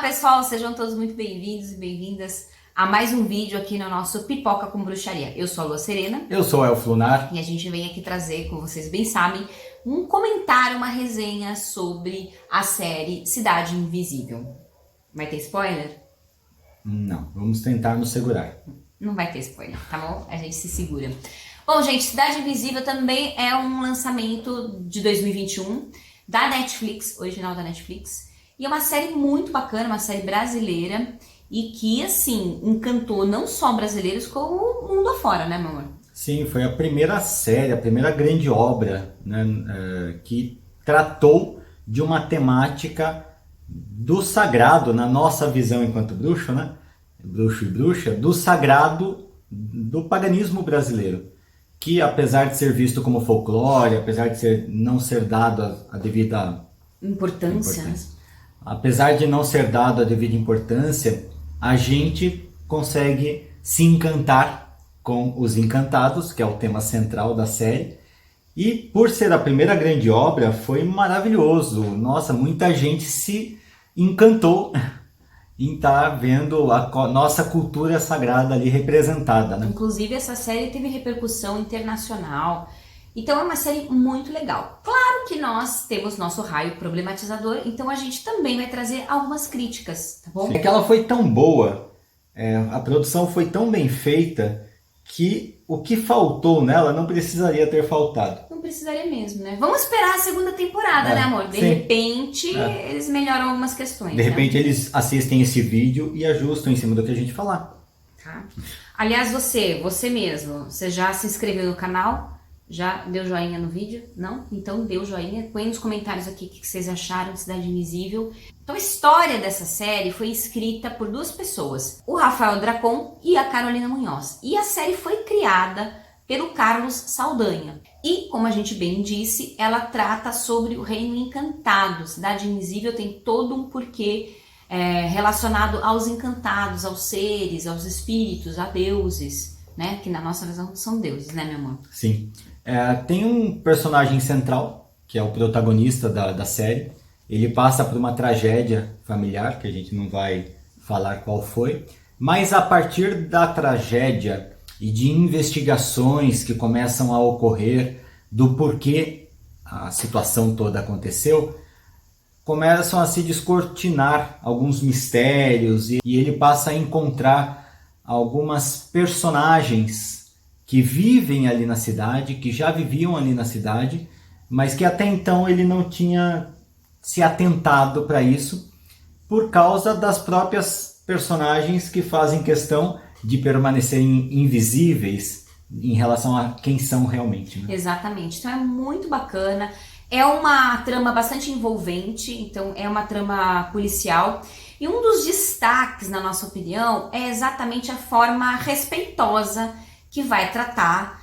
pessoal, sejam todos muito bem-vindos e bem-vindas a mais um vídeo aqui no nosso Pipoca com Bruxaria. Eu sou a Lua Serena. Eu sou o Elfo Lunar. E a gente vem aqui trazer, como vocês bem sabem, um comentário, uma resenha sobre a série Cidade Invisível. Vai ter spoiler? Não, vamos tentar nos segurar. Não vai ter spoiler, tá bom? A gente se segura. Bom, gente, Cidade Invisível também é um lançamento de 2021 da Netflix, original da Netflix. E é uma série muito bacana, uma série brasileira e que, assim, encantou não só brasileiros, como o mundo afora, né, meu amor? Sim, foi a primeira série, a primeira grande obra, né, que tratou de uma temática do sagrado, na nossa visão enquanto bruxo, né? Bruxo e bruxa, do sagrado do paganismo brasileiro. Que apesar de ser visto como folclore, apesar de não ser dado a devida Importância. Apesar de não ser dado a devida importância, a gente consegue se encantar com os encantados, que é o tema central da série. E por ser a primeira grande obra, foi maravilhoso. Nossa, muita gente se encantou em estar vendo a nossa cultura sagrada ali representada, né? Inclusive, essa série teve repercussão internacional. Então é uma série muito legal. Claro que nós temos nosso raio problematizador, então a gente também vai trazer algumas críticas, tá bom? É que ela foi tão boa, a produção foi tão bem feita, que o que faltou nela não precisaria ter faltado. Não precisaria mesmo, né? Vamos esperar a segunda temporada, né, amor? De sim. repente, eles melhoram algumas questões. De repente eles assistem esse vídeo e ajustam em cima do que a gente falar. Tá? Aliás, você mesmo, você já se inscreveu no canal? Já deu joinha no vídeo? Não? Então dê o joinha. Põe nos comentários aqui o que vocês acharam de Cidade Invisível. Então a história dessa série foi escrita por duas pessoas, o Rafael Dracon e a Carolina Munhoz. E a série foi criada pelo Carlos Saldanha. E, como a gente bem disse, ela trata sobre o Reino Encantado. Cidade Invisível tem todo um porquê relacionado aos encantados, aos seres, aos espíritos, a deuses, né? Que na nossa visão são deuses, né, meu amor? Sim. Tem um personagem central, que é o protagonista da série. Ele passa por uma tragédia familiar, que a gente não vai falar qual foi. Mas a partir da tragédia e de investigações que começam a ocorrer do porquê a situação toda aconteceu, começam a se descortinar alguns mistérios e ele passa a encontrar algumas personagens que vivem ali na cidade, que já viviam ali na cidade, mas que até então ele não tinha se atentado para isso, por causa das próprias personagens que fazem questão de permanecerem invisíveis em relação a quem são realmente, né? Exatamente, então é muito bacana, é uma trama bastante envolvente, então é uma trama policial, e um dos destaques, na nossa opinião, é exatamente a forma respeitosa que vai tratar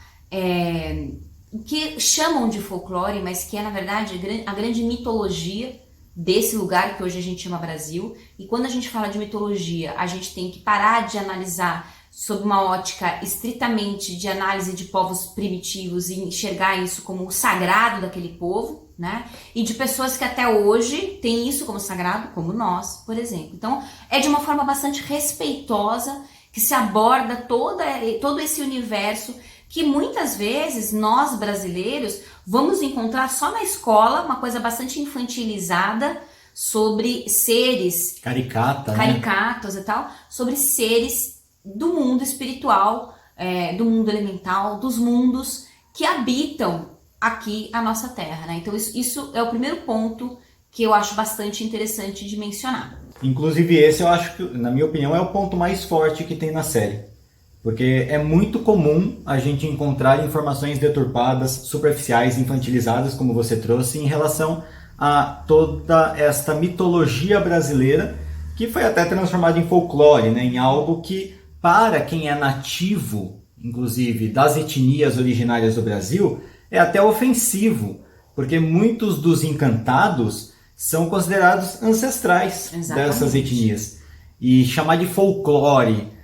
o que chamam de folclore, mas que é, na verdade, a grande mitologia desse lugar que hoje a gente chama Brasil. E quando a gente fala de mitologia, a gente tem que parar de analisar sob uma ótica estritamente de análise de povos primitivos e enxergar isso como o sagrado daquele povo, né? E de pessoas que até hoje têm isso como sagrado, como nós, por exemplo. Então, é de uma forma bastante respeitosa que se aborda todo esse universo que muitas vezes nós brasileiros vamos encontrar só na escola, uma coisa bastante infantilizada sobre seres caricatos, né? E tal, sobre seres do mundo espiritual, do mundo elemental, dos mundos que habitam aqui a nossa terra, né? Então isso é o primeiro ponto que eu acho bastante interessante de mencionar. Inclusive esse eu acho que, na minha opinião, é o ponto mais forte que tem na série. Porque é muito comum a gente encontrar informações deturpadas, superficiais, infantilizadas, como você trouxe, em relação a toda esta mitologia brasileira, que foi até transformada em folclore, né? Em algo que, para quem é nativo, inclusive, das etnias originárias do Brasil, é até ofensivo, porque muitos dos encantados são considerados ancestrais dessas etnias. E chamar de folclore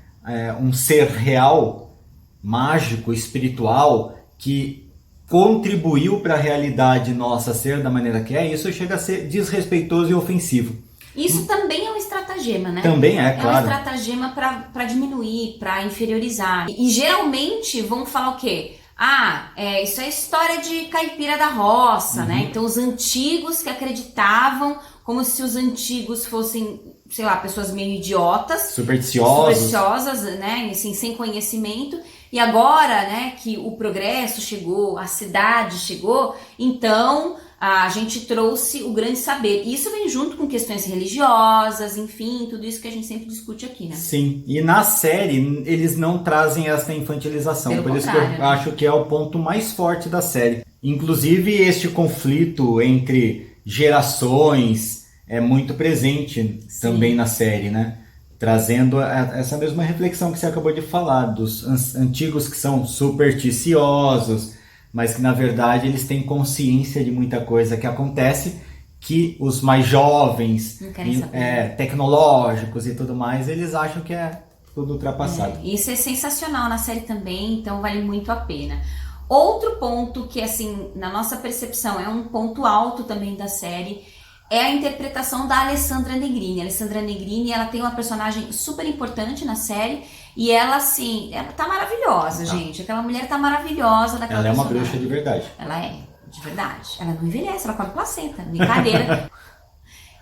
um ser real, mágico, espiritual, que contribuiu para a realidade nossa ser da maneira que é, isso chega a ser desrespeitoso e ofensivo. Isso também é um estratagema, né? Também é, É um claro. estratagema para diminuir, para inferiorizar. E geralmente vão falar o quê? Ah, isso é história de caipira da roça, né? Então os antigos que acreditavam, como se os antigos fossem, sei lá, pessoas meio idiotas, supersticiosas, né? Assim, sem conhecimento. E agora, né, que o progresso chegou, a cidade chegou, então a gente trouxe o grande saber. E isso vem junto com questões religiosas, enfim, tudo isso que a gente sempre discute aqui, né? Sim, e na série eles não trazem essa infantilização, Pelo por isso que contrário, eu né? acho que é o ponto mais forte da série. Inclusive este conflito entre gerações é muito presente também na série, né? Trazendo essa mesma reflexão que você acabou de falar, dos antigos que são supersticiosos, mas que na verdade eles têm consciência de muita coisa que acontece, que os mais jovens, Não querem saber. tecnológicos e tudo mais, eles acham que é tudo ultrapassado. Isso é sensacional na série também, então vale muito a pena. Outro ponto que, assim, na nossa percepção é um ponto alto também da série, é a interpretação da Alessandra Negrini. A Alessandra Negrini, ela tem uma personagem super importante na série e ela, assim, ela tá maravilhosa, gente. Aquela mulher tá maravilhosa daquela Ela é uma personagem. bruxa de verdade. Ela é, de verdade. Ela não envelhece, ela come placenta, brincadeira.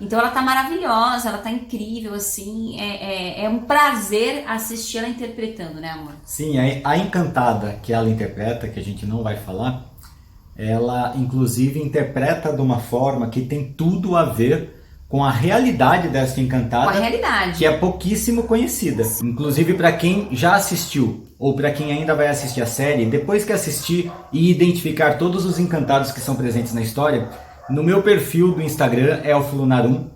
Então ela tá maravilhosa, ela tá incrível, assim. É um prazer assistir ela interpretando, né, amor? Sim, a Encantada que ela interpreta, que a gente não vai falar, ela inclusive interpreta de uma forma que tem tudo a ver com a realidade dessa Encantada, Com a realidade. que é pouquíssimo conhecida. Inclusive para quem já assistiu ou para quem ainda vai assistir a série, depois que assistir e identificar todos os encantados que são presentes na história, no meu perfil do Instagram, Elflunarum,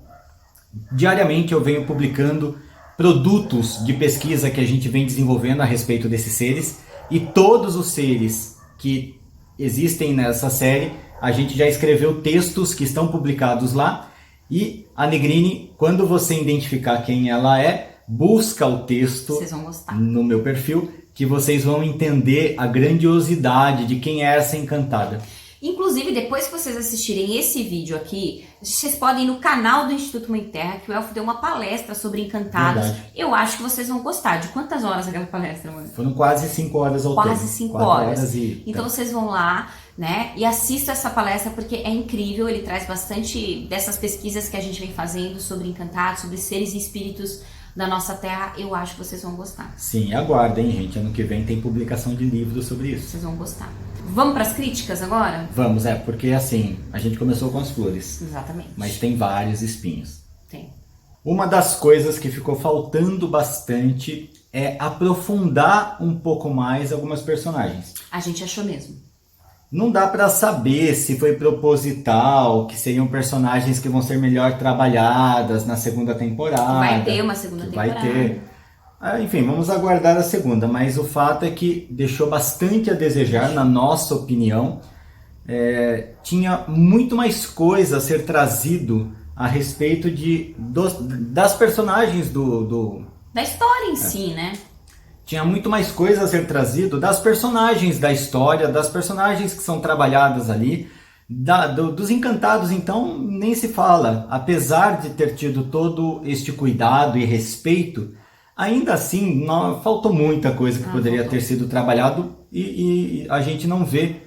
diariamente eu venho publicando produtos de pesquisa que a gente vem desenvolvendo a respeito desses seres, e todos os seres que existem nessa série, a gente já escreveu textos que estão publicados lá, e a Negrini, quando você identificar quem ela é, busca o texto Vocês vão gostar. no meu perfil, que vocês vão entender a grandiosidade de quem é essa encantada. Inclusive, depois que vocês assistirem esse vídeo aqui, vocês podem ir no canal do Instituto Mãe Terra, que o Elfo deu uma palestra sobre encantados. Verdade. Eu acho que vocês vão gostar. De quantas horas aquela palestra, mano? Foram quase 5 horas ao todo. Quase 5 4 horas. e... Então vocês vão lá, né, e assistam essa palestra porque é incrível. Ele traz bastante dessas pesquisas que a gente vem fazendo sobre encantados, sobre seres e espíritos da nossa terra. Eu acho que vocês vão gostar. Sim, aguardem, gente. Ano que vem tem publicação de livro sobre isso. Vocês vão gostar. Vamos para as críticas agora? Vamos, porque assim, a gente começou com as flores, Exatamente. mas tem vários espinhos. Tem. Uma das coisas que ficou faltando bastante é aprofundar um pouco mais algumas personagens. A gente achou mesmo. Não dá pra saber se foi proposital, que seriam personagens que vão ser melhor trabalhadas na segunda temporada. Vai ter uma segunda temporada. Vai ter. Enfim, vamos aguardar a segunda, mas o fato é que deixou bastante a desejar, na nossa opinião. Tinha muito mais coisa a ser trazido a respeito das personagens Da história em si, né? Tinha muito mais coisa a ser trazido das personagens da história, das personagens que são trabalhadas ali, dos encantados, então nem se fala. Apesar de ter tido todo este cuidado e respeito, ainda assim faltou muita coisa que poderia ter sido trabalhado e a gente não vê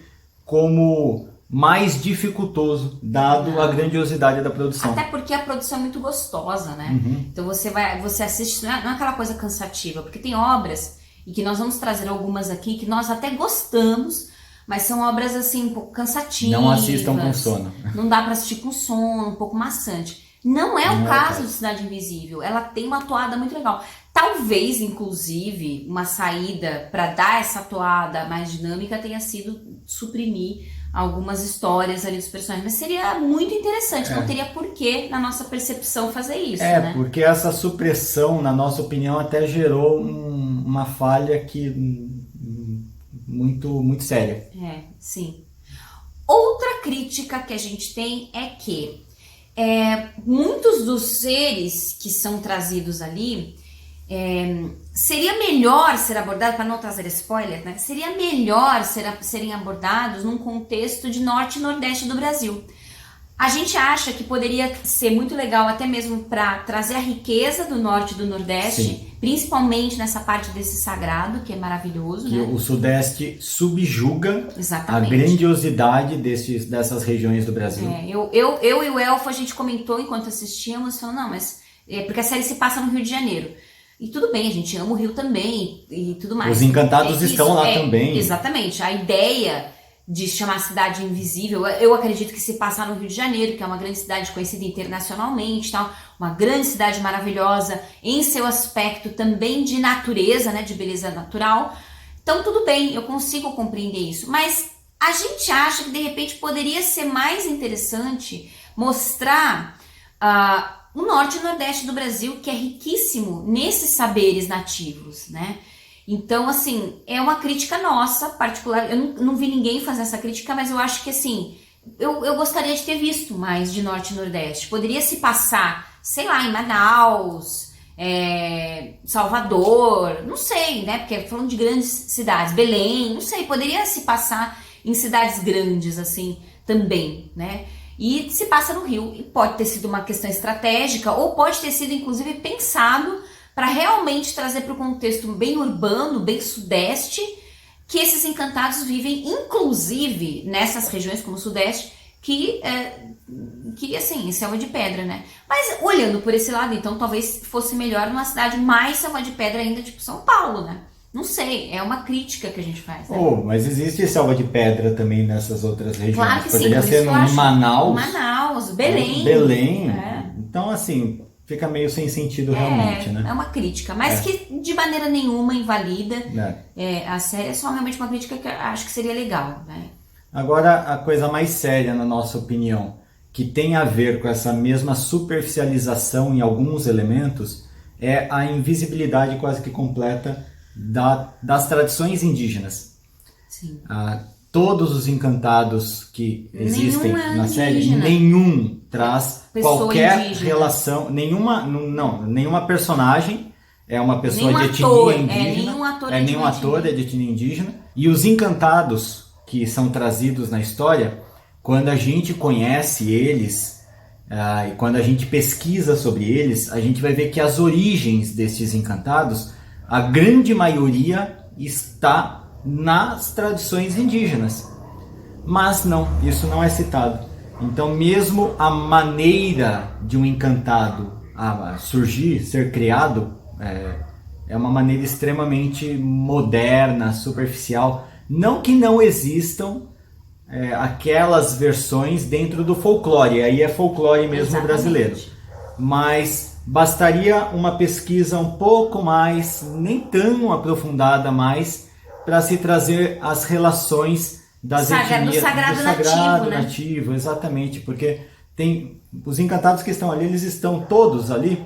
como mais dificultoso, dado a grandiosidade da produção. Até porque a produção é muito gostosa, né? Então você assiste, não é aquela coisa cansativa, porque tem obras, e que nós vamos trazer algumas aqui, que nós até gostamos, mas são obras assim, um pouco cansativas. Não assistam com sono. Não dá pra assistir com sono, um pouco maçante. Não é o caso de Cidade Invisível, ela tem uma toada muito legal. Talvez, inclusive, uma saída para dar essa toada mais dinâmica tenha sido suprimir algumas histórias ali dos personagens, mas seria muito interessante, não teria porquê, na nossa percepção, fazer isso, né? Porque essa supressão, na nossa opinião, até gerou uma falha muito, muito séria. Sim. Outra crítica que a gente tem é que muitos dos seres que são trazidos ali, seria melhor ser abordado, para não trazer spoiler, né? Seria melhor serem abordados num contexto de norte e nordeste do Brasil. A gente acha que poderia ser muito legal até mesmo para trazer a riqueza do norte e do nordeste, Sim. principalmente nessa parte desse sagrado, que é maravilhoso, Que né? o Sudeste subjuga Exatamente. a grandiosidade dessas regiões do Brasil. Eu e o Elfo, a gente comentou enquanto assistíamos, falando, não, mas... porque a série se passa no Rio de Janeiro. E tudo bem, a gente ama o Rio também e tudo mais. Os Encantados estão lá também. Exatamente. A ideia de chamar Cidade Invisível, eu acredito que se passar no Rio de Janeiro, que é uma grande cidade conhecida internacionalmente, tal, uma grande cidade maravilhosa em seu aspecto também de natureza, né, de beleza natural. Então tudo bem, eu consigo compreender isso, mas a gente acha que de repente poderia ser mais interessante mostrar o norte e o nordeste do Brasil, que é riquíssimo nesses saberes nativos, né? Então, assim, é uma crítica nossa, particular. Eu não vi ninguém fazer essa crítica, mas eu acho que, assim, eu gostaria de ter visto mais de Norte e Nordeste. Poderia se passar, sei lá, em Manaus, Salvador, não sei, né? Porque falando de grandes cidades, Belém, não sei, poderia se passar em cidades grandes, assim, também, né? E se passa no Rio. E pode ter sido uma questão estratégica, ou pode ter sido, inclusive, pensado para realmente trazer para o contexto bem urbano, bem sudeste, que esses encantados vivem, inclusive nessas regiões como o sudeste, que assim, selva de pedra, né? Mas olhando por esse lado, então talvez fosse melhor numa cidade mais selva de pedra ainda, tipo São Paulo, né? Não sei, é uma crítica que a gente faz, né? Mas existe selva de pedra também nessas outras regiões. Claro que Poderia sim, ser no Manaus. Manaus, Belém. Belém. Então, assim, fica meio sem sentido realmente, né? É uma crítica, mas que de maneira nenhuma invalida. A série é só realmente uma crítica que eu acho que seria legal, né? Agora, a coisa mais séria, na nossa opinião, que tem a ver com essa mesma superficialização em alguns elementos, é a invisibilidade quase que completa das tradições indígenas. Sim. Todos os encantados que existem na série, indígena. nenhum traz Pessoa qualquer indígena. relação, nenhuma personagem é uma pessoa de etnia ator, indígena, nenhum ator é de etnia indígena, e os encantados que são trazidos na história, quando a gente conhece eles, e quando a gente pesquisa sobre eles, a gente vai ver que as origens desses encantados, a grande maioria está nas tradições indígenas. Mas não, isso não é citado. Então, mesmo a maneira de um encantado surgir, ser criado, é uma maneira extremamente moderna, superficial. Não que não existam aquelas versões dentro do folclore, aí é folclore mesmo. Exatamente. Brasileiro. Mas bastaria uma pesquisa um pouco mais, nem tão aprofundada mais, para se trazer as relações das etnias do sagrado nativo, exatamente, porque tem os encantados que estão ali, eles estão todos ali,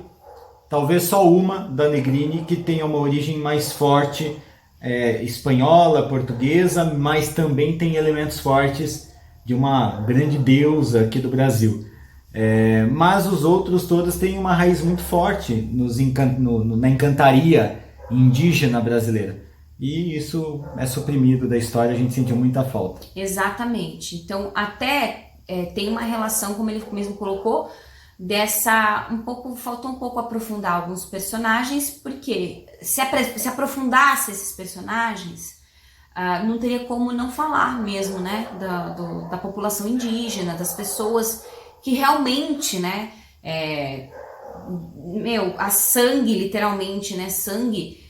talvez só uma da Negrini que tenha uma origem mais forte, espanhola, portuguesa, mas também tem elementos fortes de uma grande deusa aqui do Brasil. Mas os outros todos têm uma raiz muito forte na encantaria indígena brasileira. E isso é suprimido da história, a gente sentiu muita falta. Exatamente. Então, até tem uma relação, como ele mesmo colocou, faltou um pouco aprofundar alguns personagens, porque se aprofundasse esses personagens, não teria como não falar mesmo, né, da população indígena, das pessoas que realmente, né, a sangue, literalmente, né, sangue,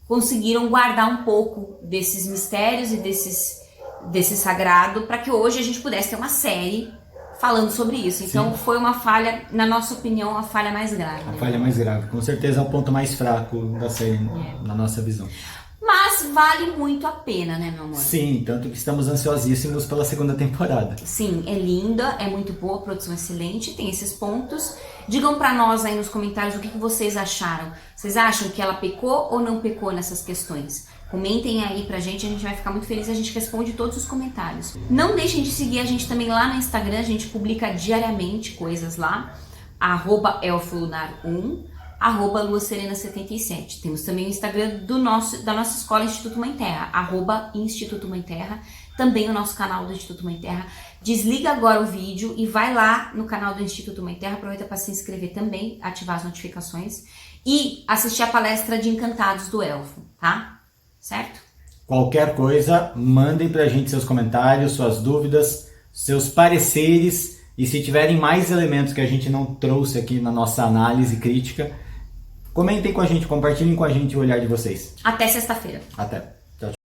conseguiram guardar um pouco desses mistérios e desse sagrado para que hoje a gente pudesse ter uma série falando sobre isso. Então, sim, foi uma falha, na nossa opinião, a falha mais grave. A falha mais grave, com certeza é o ponto mais fraco da série, na nossa visão. Mas vale muito a pena, né, meu amor? Sim, tanto que estamos ansiosíssimos pela segunda temporada. Sim, é linda, é muito boa, a produção é excelente, tem esses pontos. Digam pra nós aí nos comentários o que vocês acharam. Vocês acham que ela pecou ou não pecou nessas questões? Comentem aí pra gente, a gente vai ficar muito feliz, a gente responde todos os comentários. Não deixem de seguir a gente também lá no Instagram, a gente publica diariamente coisas lá, @elfolunar1, @luaserena77. Temos também o Instagram da nossa escola Instituto Mãe Terra, @Instituto Mãe Terra. também o nosso canal do Instituto Mãe Terra. Desliga agora o vídeo e vai lá no canal do Instituto Mãe Terra, aproveita para se inscrever também, ativar as notificações e assistir a palestra de Encantados do Elfo, tá? Certo? Qualquer coisa, mandem pra gente seus comentários, suas dúvidas, seus pareceres, e se tiverem mais elementos que a gente não trouxe aqui na nossa análise crítica, comentem com a gente, compartilhem com a gente o olhar de vocês. Até sexta-feira. Até.